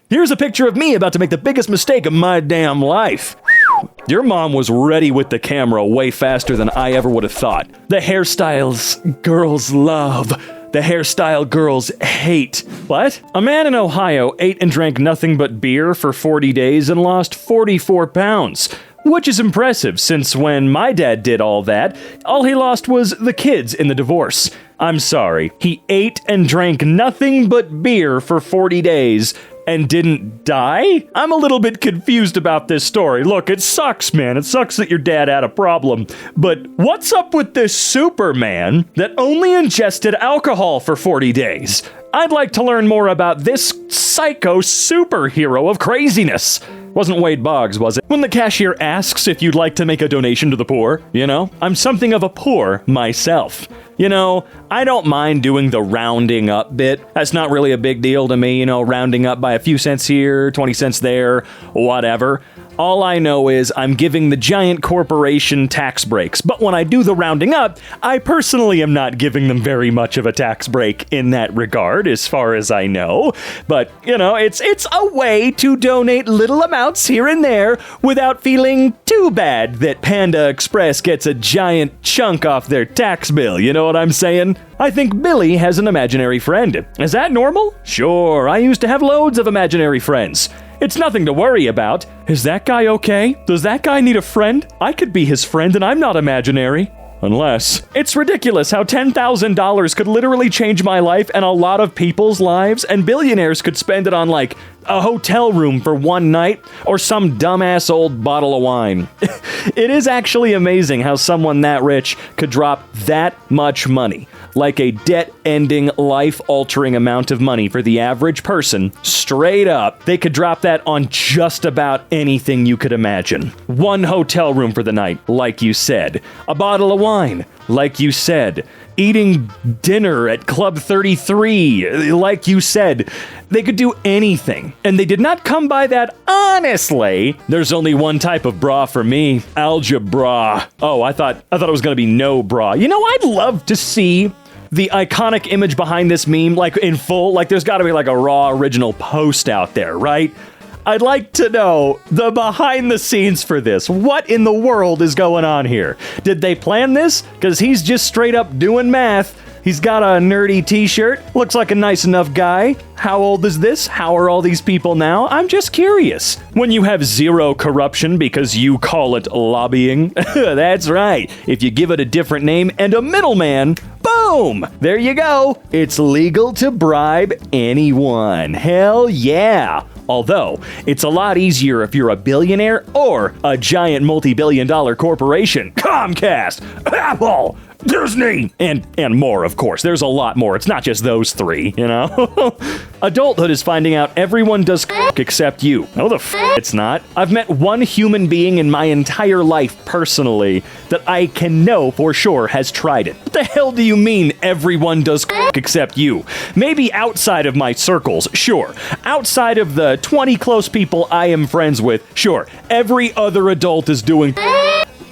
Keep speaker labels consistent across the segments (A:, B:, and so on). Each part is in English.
A: Here's a picture of me about to make the biggest mistake of my damn life. Your mom was ready with the camera way faster than I ever would have thought. The hairstyles girls love. The hairstyle girls hate. What? A man in Ohio ate and drank nothing but beer for 40 days and lost 44 pounds. Which is impressive, since when my dad did all that, all he lost was the kids in the divorce. I'm sorry, he ate and drank nothing but beer for 40 days and didn't die? I'm a little bit confused about this story. Look, it sucks, man. It sucks that your dad had a problem. But what's up with this Superman that only ingested alcohol for 40 days? I'd like to learn more about this psycho superhero of craziness. Wasn't Wade Boggs, was it? When the cashier asks if you'd like to make a donation to the poor, you know? I'm something of a poor myself. You know, I don't mind doing the rounding up bit. That's not really a big deal to me, you know, rounding up by a few cents here, 20 cents there, whatever. All I know is I'm giving the giant corporation tax breaks. But when I do the rounding up, I personally am not giving them very much of a tax break in that regard, as far as I know. But, you know, it's a way to donate little amounts here and there without feeling too bad that Panda Express gets a giant chunk off their tax bill, you know what I'm saying? I think Billy has an imaginary friend. Is that normal? Sure, I used to have loads of imaginary friends. It's nothing to worry about. Is that guy okay? Does that guy need a friend? I could be his friend and I'm not imaginary. Unless. It's ridiculous how $10,000 could literally change my life and a lot of people's lives, and billionaires could spend it on, like, a hotel room for one night or some dumbass old bottle of wine. It is actually amazing how someone that rich could drop that much money, like a debt-ending, life-altering amount of money for the average person, straight up. They could drop that on just about anything you could imagine. One hotel room for the night, like you said. A bottle of wine, like you said. Eating dinner at Club 33, like you said. They could do anything, and they did not come by that honestly. There's only one type of bra for me, algebra. Oh, I thought it was gonna be no bra. You know, I'd love to see the iconic image behind this meme, like in full. Like there's gotta be like a raw original post out there, right? I'd like to know the behind the scenes for this. What in the world is going on here? Did they plan this? Because he's just straight up doing math. He's got a nerdy t-shirt. Looks like a nice enough guy. How old is this? How are all these people now? I'm just curious. When you have zero corruption because you call it lobbying, that's right. If you give it a different name and a middleman, boom! There you go. It's legal to bribe anyone. Hell yeah. Although, it's a lot easier if you're a billionaire or a giant multi-billion-dollar corporation. Comcast, Apple, Disney, and more, of course. There's a lot more. It's not just those three, you know? Adulthood is finding out everyone does except you. No, it's not. I've met one human being in my entire life personally that I can know for sure has tried it. What the hell do you mean everyone does except you? Maybe outside of my circles, sure. Outside of the 20 close people I am friends with, sure. Every other adult is doing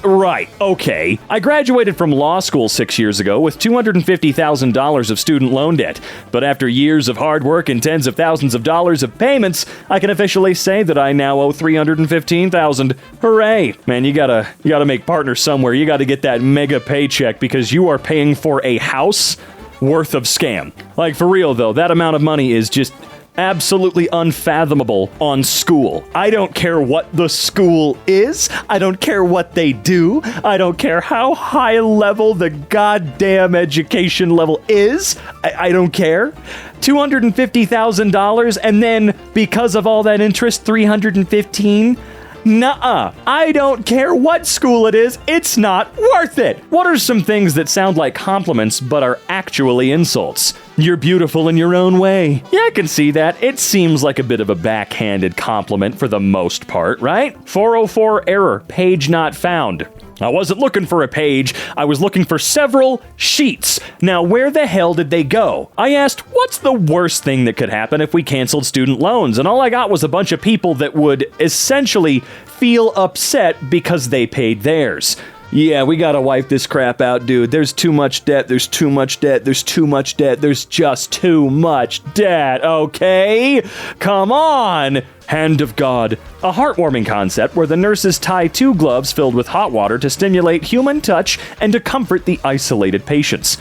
A: right, okay. I graduated from law school 6 years ago with $250,000 of student loan debt. But after years of hard work and tens of thousands of dollars of payments, I can officially say that I now owe $315,000. Hooray! Man, you gotta make partners somewhere. You gotta get that mega paycheck because you are paying for a house worth of scam. Like, for real though, that amount of money is just absolutely unfathomable on school. I don't care what the school is. I don't care what they do. I don't care how high level the goddamn education level is. I don't care. $250,000 and then because of all that interest, $315,000. Nuh-uh. I don't care what school it is. It's not worth it. What are some things that sound like compliments but are actually insults? You're beautiful in your own way. Yeah, I can see that. It seems like a bit of a backhanded compliment for the most part, right? 404 error, page not found. I wasn't looking for a page, I was looking for several sheets. Now, where the hell did they go? I asked, what's the worst thing that could happen if we canceled student loans? And all I got was a bunch of people that would essentially feel upset because they paid theirs. Yeah, we gotta wipe this crap out, dude. There's too much debt, there's too much debt, there's too much debt, there's just too much debt, okay? Come on! Hand of God. A heartwarming concept where the nurses tie 2 gloves filled with hot water to stimulate human touch and to comfort the isolated patients.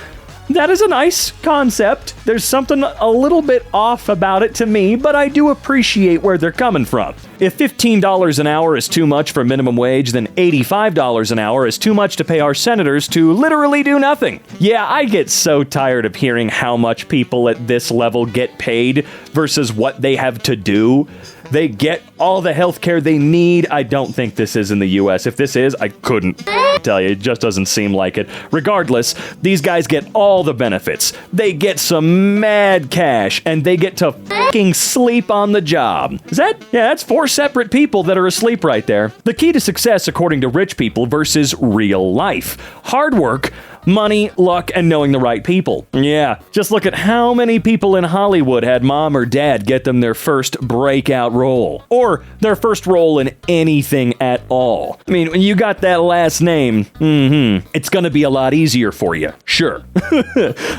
A: That is a nice concept. There's something a little bit off about it to me, but I do appreciate where they're coming from. If $15 an hour is too much for minimum wage, then $85 an hour is too much to pay our senators to literally do nothing. Yeah, I get so tired of hearing how much people at this level get paid versus what they have to do. They get all the healthcare they need. I don't think this is in the US. If this is, I couldn't tell you. It just doesn't seem like it. Regardless, these guys get all the benefits. They get some mad cash, and they get to fucking sleep on the job. Yeah, that's 4 separate people that are asleep right there. The key to success, according to rich people, versus real life. Hard work, money, luck, and knowing the right people. Yeah, just look at how many people in Hollywood had mom or dad get them their first breakout role. Or their first role in anything at all. I mean, when you got that last name, it's gonna be a lot easier for you. Sure.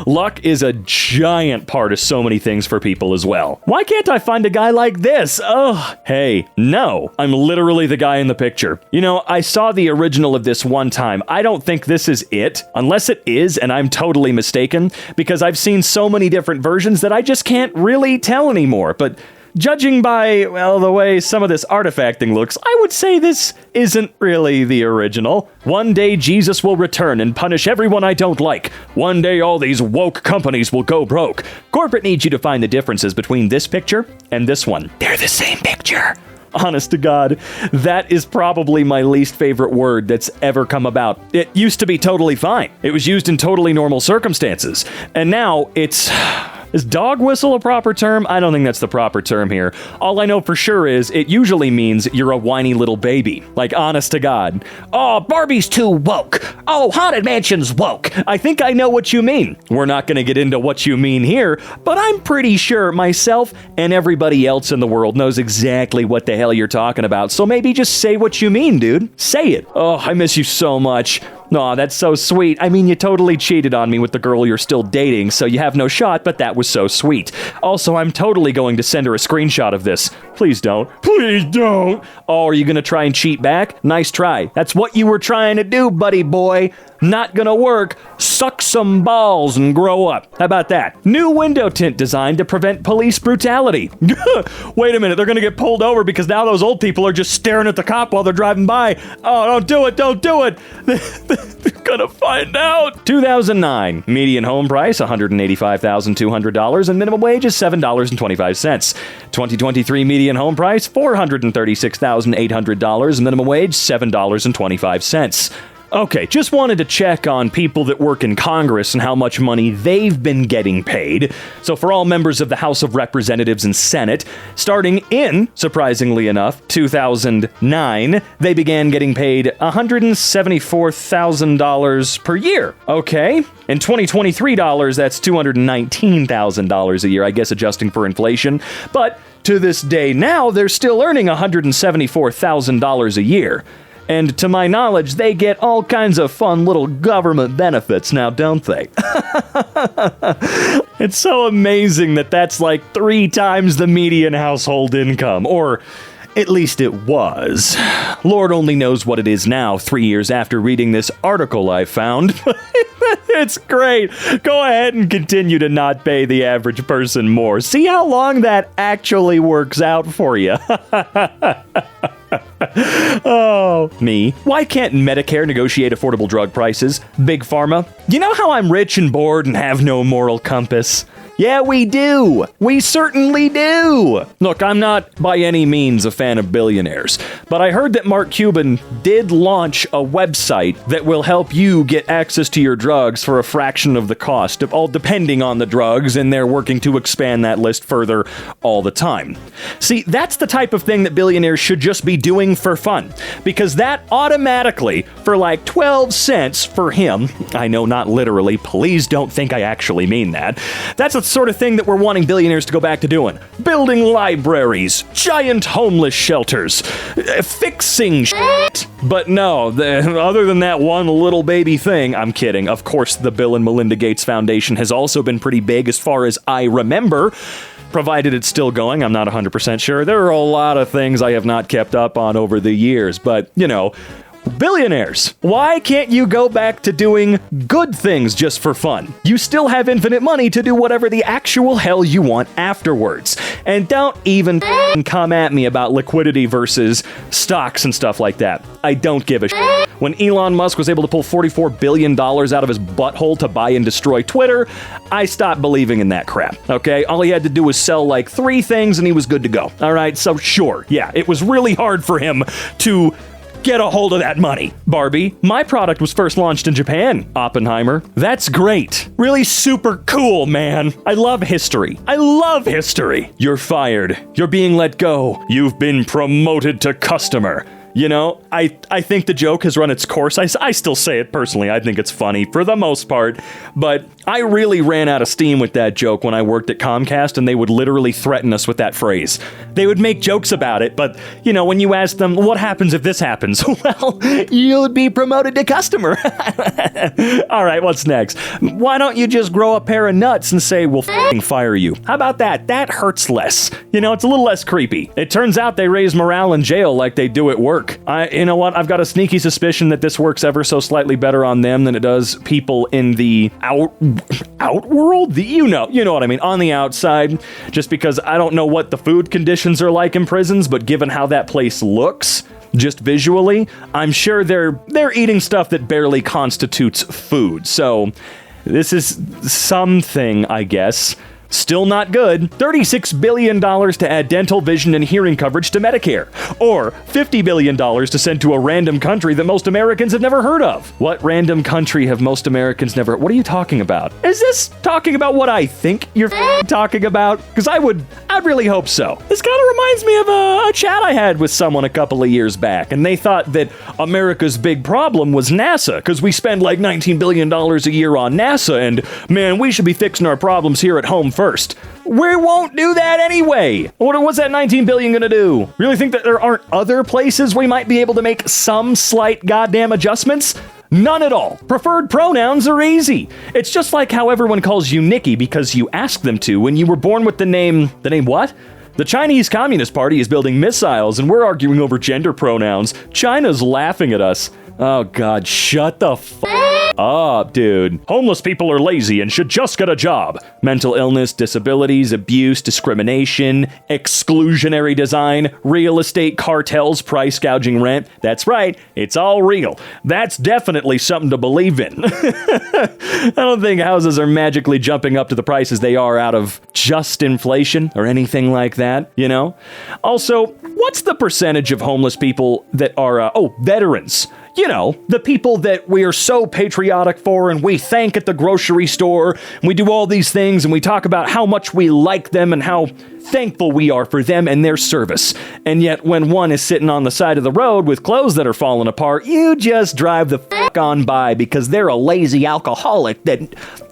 A: Luck is a giant part of so many things for people as well. Why can't I find a guy like this? Oh, hey, no. I'm literally the guy in the picture. You know, I saw the original of this one time. I don't think this is it, unless it is, and I'm totally mistaken, because I've seen so many different versions that I just can't really tell anymore. But judging by, well, the way some of this artifacting looks, I would say this isn't really the original. One day Jesus will return and punish everyone I don't like. One day all these woke companies will go broke. Corporate needs you to find the differences between this picture and this one. They're the same picture. Honest to God, that is probably my least favorite word that's ever come about. It used to be totally fine. It was used in totally normal circumstances. And now it's... Is dog whistle a proper term? I don't think that's the proper term here. All I know for sure is it usually means you're a whiny little baby. Like, honest to God. Oh, Barbie's too woke. Oh, Haunted Mansion's woke. I think I know what you mean. We're not going to get into what you mean here, but I'm pretty sure myself and everybody else in the world knows exactly what the hell you're talking about. So maybe just say what you mean, dude. Say it. Oh, I miss you so much. Aw, that's so sweet. I mean, you totally cheated on me with the girl you're still dating, so you have no shot, but that was so sweet. Also, I'm totally going to send her a screenshot of this. Please don't. Please don't. Oh, are you gonna try and cheat back? Nice try. That's what you were trying to do, buddy boy. Not gonna work. Suck some balls and grow up. How about that? New window tint designed to prevent police brutality. Wait a minute, they're gonna get pulled over because now those old people are just staring at the cop while they're driving by. Oh, don't do it, don't do it. They're gonna find out. 2009, median home price $185,200 and minimum wage is $7.25. 2023 median home price $436,800, minimum wage $7.25. Okay, just wanted to check on people that work in Congress and how much money they've been getting paid. So for all members of the House of Representatives and Senate, starting in, surprisingly enough, 2009, they began getting paid $174,000 per year. Okay, in 2023 dollars, that's $219,000 a year, I guess adjusting for inflation. But to this day now, they're still earning $174,000 a year. And to my knowledge, they get all kinds of fun little government benefits now, don't they? It's so amazing that that's like 3 times the median household income, or at least it was. Lord only knows what it is now, 3 years after reading this article I found. It's great. Go ahead and continue to not pay the average person more. See how long that actually works out for you. Oh, me. Why can't Medicare negotiate affordable drug prices? Big Pharma? You know how I'm rich and bored and have no moral compass? Yeah, we do. We certainly do. Look, I'm not by any means a fan of billionaires, but I heard that Mark Cuban did launch a website that will help you get access to your drugs for a fraction of the cost, all depending on the drugs, and they're working to expand that list further all the time. See, that's the type of thing that billionaires should just be doing for fun, because that automatically, for like 12 cents for him, I know not literally, please don't think I actually mean that, that's a sort of thing that we're wanting billionaires to go back to doing. Building libraries, giant homeless shelters, fixing shit. But no, other than that one little baby thing, I'm kidding. Of course, the Bill and Melinda Gates Foundation has also been pretty big as far as I remember. Provided it's still going, I'm not 100% sure. There are a lot of things I have not kept up on over the years, but, you know, billionaires, why can't you go back to doing good things just for fun? You still have infinite money to do whatever the actual hell you want afterwards. And don't even come at me about liquidity versus stocks and stuff like that. I don't give a shit. When Elon Musk was able to pull $44 billion out of his butthole to buy and destroy Twitter, I stopped believing in that crap, okay? All he had to do was sell like 3 things and he was good to go. All right, so sure, yeah, it was really hard for him to get a hold of that money. Barbie, my product was first launched in Japan. Oppenheimer, that's great. Really super cool, man. I love history. I love history. You're fired. You're being let go. You've been promoted to customer. You know, I think the joke has run its course. I still say it personally. I think it's funny for the most part. But I really ran out of steam with that joke when I worked at Comcast, and they would literally threaten us with that phrase. They would make jokes about it, but, you know, when you ask them, what happens if this happens? Well, you'll be promoted to customer. All right, what's next? Why don't you just grow a pair of nuts and say, we'll f***ing fire you? How about that? That hurts less. You know, it's a little less creepy. It turns out they raise morale in jail like they do at work. You know what? I've got a sneaky suspicion that this works ever so slightly better on them than it does people in the outworld? You know what I mean, on the outside, just because I don't know what the food conditions are like in prisons, but given how that place looks, just visually, I'm sure they're eating stuff that barely constitutes food. So this is something, I guess. Still not good. $36 billion to add dental, vision, and hearing coverage to Medicare. Or $50 billion to send to a random country that most Americans have never heard of. What random country have most Americans never... What are you talking about? Is this talking about what I think you're talking about? Because I'd really hope so. This kind of reminds me of a chat I had with someone a couple of years back, and they thought that America's big problem was NASA, because we spend like $19 billion a year on NASA, and man, we should be fixing our problems here at home first. We won't do that anyway. What's that $19 billion gonna do? Really think that there aren't other places we might be able to make some slight goddamn adjustments? None at all. Preferred pronouns are easy. It's just like how everyone calls you Nikki because you asked them to when you were born with the name what? The Chinese Communist Party is building missiles and we're arguing over gender pronouns. China's laughing at us. Oh God, shut the up, dude. Homeless people are lazy and should just get a job. Mental illness, disabilities, abuse, discrimination, exclusionary design, real estate cartels, price gouging rent. That's right, it's all real. That's definitely something to believe in. I don't think houses are magically jumping up to the prices they are out of just inflation or anything like that, you know? Also, what's the percentage of homeless people that are, veterans? You know, the people that we are so patriotic for and we thank at the grocery store, and we do all these things and we talk about how much we like them and how thankful we are for them and their service. And yet when one is sitting on the side of the road with clothes that are falling apart, you just drive the on by because they're a lazy alcoholic that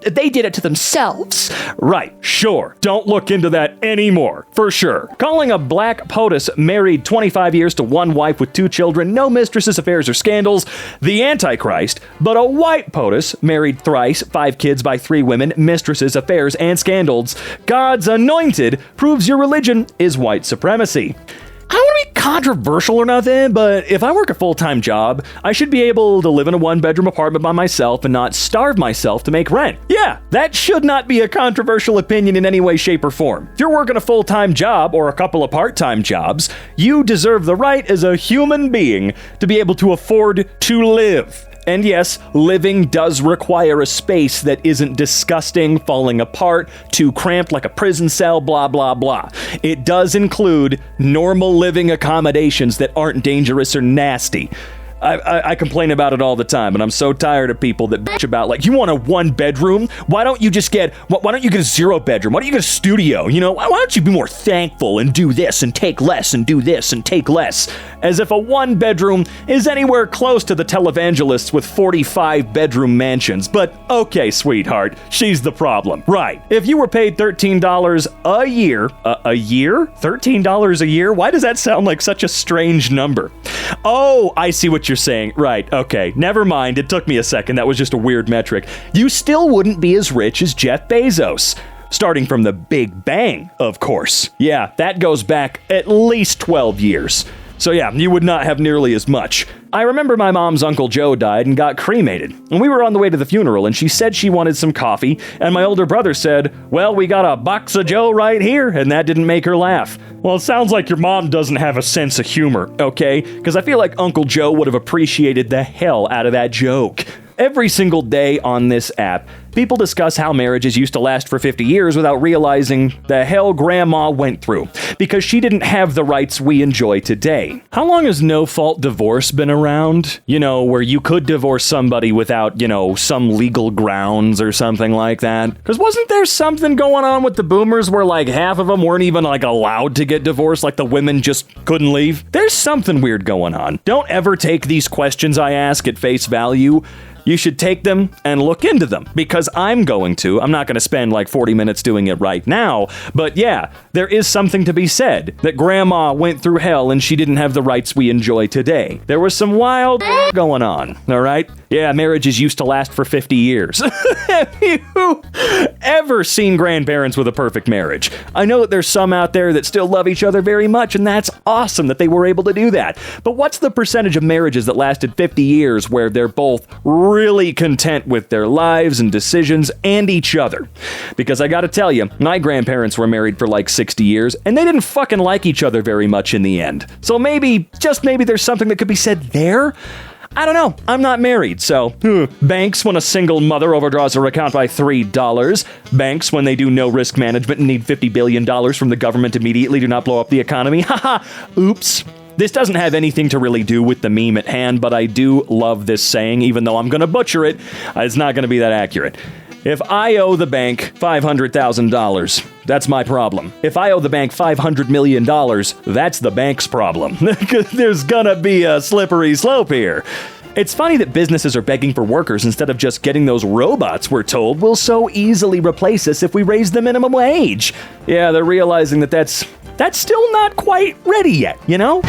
A: they did it to themselves. Right, sure. Don't look into that anymore, for sure. Calling a black POTUS married 25 years to one wife with 2 children, no mistresses, affairs, or scandals, the Antichrist, but a white POTUS married thrice, 5 kids by 3 women, mistresses, affairs, and scandals, God's anointed, proves your religion is white supremacy. I don't want to be controversial or nothing, but if I work a full-time job, I should be able to live in a 1-bedroom apartment by myself and not starve myself to make rent. Yeah, that should not be a controversial opinion in any way, shape, or form. If you're working a full-time job or a couple of part-time jobs, you deserve the right as a human being to be able to afford to live. And yes, living does require a space that isn't disgusting, falling apart, too cramped like a prison cell, blah, blah, blah. It does include normal living accommodations that aren't dangerous or nasty. I complain about it all the time, and I'm so tired of people that bitch about, like, you want a 1-bedroom? Why don't you just get, why don't you get a 0-bedroom? Why don't you get a studio? You know, why don't you be more thankful and do this and take less and do this and take less? As if a 1-bedroom is anywhere close to the televangelists with 45-bedroom mansions. But okay, sweetheart, she's the problem. Right. If you were paid $13 a year, a year? $13 a year? Why does that sound like such a strange number? Oh, I see what you're saying. Right, okay. Never mind. It took me a second. That was just a weird metric. You still wouldn't be as rich as Jeff Bezos. Starting from the Big Bang, of course. Yeah, that goes back at least 12 years. So yeah, you would not have nearly as much. I remember my mom's Uncle Joe died and got cremated, and we were on the way to the funeral, and she said she wanted some coffee, and my older brother said, well, we got a box of Joe right here, and that didn't make her laugh. Well, it sounds like your mom doesn't have a sense of humor, okay? Because I feel like Uncle Joe would have appreciated the hell out of that joke. Every single day on this app, people discuss how marriages used to last for 50 years without realizing the hell grandma went through, because she didn't have the rights we enjoy today. How long has no-fault divorce been around? You know, where you could divorce somebody without, you know, some legal grounds or something like that? Because wasn't there something going on with the boomers where, like, half of them weren't even, like, allowed to get divorced, like the women just couldn't leave? There's something weird going on. Don't ever take these questions I ask at face value. You should take them and look into them, because I'm going to. I'm not going to spend like 40 minutes doing it right now, but yeah, there is something to be said that grandma went through hell and she didn't have the rights we enjoy today. There was some wild going on, all right? Yeah, marriages used to last for 50 years. Have you ever seen grandparents with a perfect marriage? I know that there's some out there that still love each other very much, and that's awesome that they were able to do that. But what's the percentage of marriages that lasted 50 years where they're both really content with their lives and decisions and each other? Because I gotta tell you, my grandparents were married for like 60 years, and they didn't fucking like each other very much in the end. So maybe, just maybe there's something that could be said there? I don't know. I'm not married, so. Banks when a single mother overdraws her account by $3. Banks when they do no risk management and need $50 billion from the government immediately do not blow up the economy. Haha. Oops. This doesn't have anything to really do with the meme at hand, but I do love this saying, even though I'm going to butcher it. It's not going to be that accurate. If I owe the bank $500,000, that's my problem. If I owe the bank $500 million, that's the bank's problem. There's gonna be a slippery slope here. It's funny that businesses are begging for workers instead of just getting those robots we're told will so easily replace us if we raise the minimum wage. Yeah, they're realizing that that's still not quite ready yet, you know?